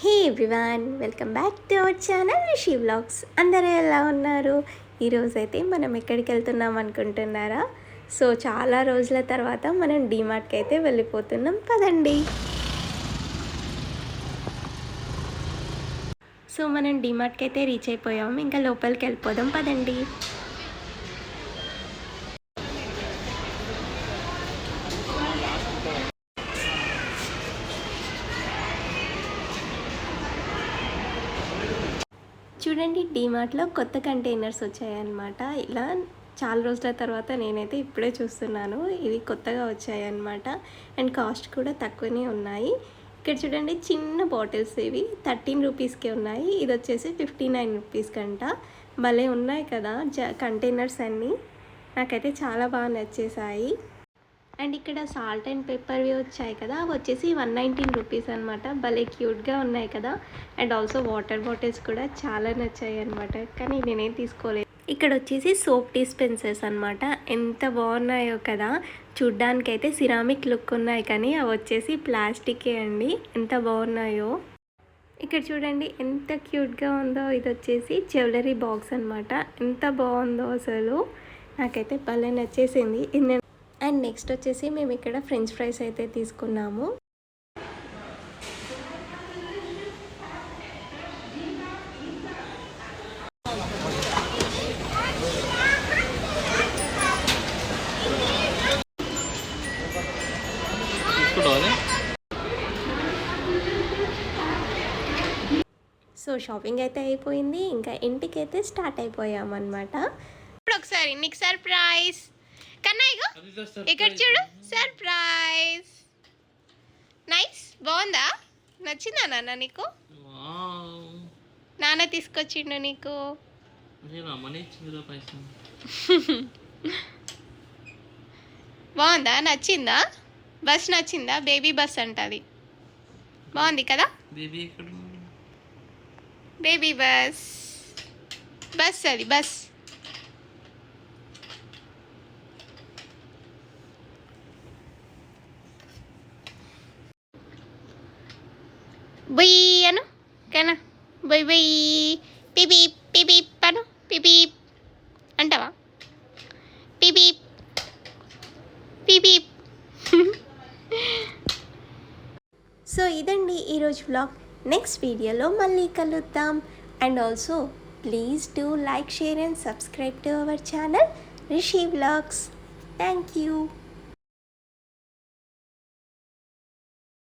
Hey everyone, welcome back to our channel Rishi vlogs. అందరూ ఎలా ఉన్నారు? ఈరోజైతే మనం ఎక్కడికి వెళ్తున్నాం అనుకుంటున్నారా? సో చాలా రోజుల తర్వాత మనం డీమార్ట్కి అయితే వెళ్ళిపోతున్నాం. పదండి. సో మనం డీమార్ట్కి అయితే రీచ్ అయిపోయాము. ఇంకా లోపలికి వెళ్ళిపోదాం. పదండి. చూడండి, డీమార్ట్లో కొత్త కంటైనర్స్ వచ్చాయన్నమాట. ఇలా చాలా రోజుల తర్వాత నేనైతే ఇప్పుడే చూస్తున్నాను. ఇవి కొత్తగా వచ్చాయన్నమాట. అండ్ కాస్ట్ కూడా తక్కువనే ఉన్నాయి. ఇక్కడ చూడండి, చిన్న బాటిల్స్ ఇవి 13 రూపీస్కే ఉన్నాయి. ఇది వచ్చేసి 59 రూపీస్ కంట. భలే ఉన్నాయి కదా కంటైనర్స్ అన్నీ. నాకైతే చాలా బాగా నచ్చేసాయి. అండ్ ఇక్కడ సాల్ట్ అండ్ పెప్పర్వి వచ్చాయి కదా, అవి వచ్చేసి 119 రూపీస్ అనమాట. భలే క్యూట్గా ఉన్నాయి కదా. అండ్ ఆల్సో వాటర్ బాటిల్స్ కూడా చాలా నచ్చాయి అనమాట. కానీ నేనేం తీసుకోలేదు. ఇక్కడ వచ్చేసి సోప్ డిస్పెన్సర్స్ అనమాట. ఎంత బాగున్నాయో కదా. చూడ్డానికైతే సిరామిక్ లుక్ ఉన్నాయి, కానీ అవి వచ్చేసి ప్లాస్టికే అండి. ఎంత బాగున్నాయో. ఇక్కడ చూడండి ఎంత క్యూట్గా ఉందో. ఇది వచ్చేసి జ్యువెలరీ బాక్స్ అనమాట. ఎంత బాగుందో అసలు. నాకైతే భలే నచ్చేసింది. ఇది అండ్ నెక్స్ట్ వచ్చేసి మేము ఇక్కడ ఫ్రెంచ్ ఫ్రైస్ అయితే తీసుకున్నాము. సో షాపింగ్ అయితే అయిపోయింది. ఇంకా ఇంటికైతే స్టార్ట్ అయిపోయామన్నమాట. ఇప్పుడు ఒకసారి నీకు సర్ప్రైజ్ కన్నా, ఇక్కడ చూడు, సర్ప్రైజ్. నైస్, బాగుందా? నచ్చిందా నాన్న నీకు? నాన్న తీసుకొచ్చిండు నీకు. బాగుందా? నచ్చిందా? బస్ నచ్చిందా? బేబీ బస్ అంటది. బాగుంది కదా? Baby bus. బస్ అది బస్. బొయ్ అను కనా, బొయ్ బొయ్. పిపి పిపి అను, పిపి అంటావా? పిపి పిపి. సో ఇదండి ఈరోజు వ్లాగ్. నెక్స్ట్ వీడియోలో మళ్ళీ కలుద్దాం. And also please do like, share and subscribe to our channel Rishi vlogs. Thank you.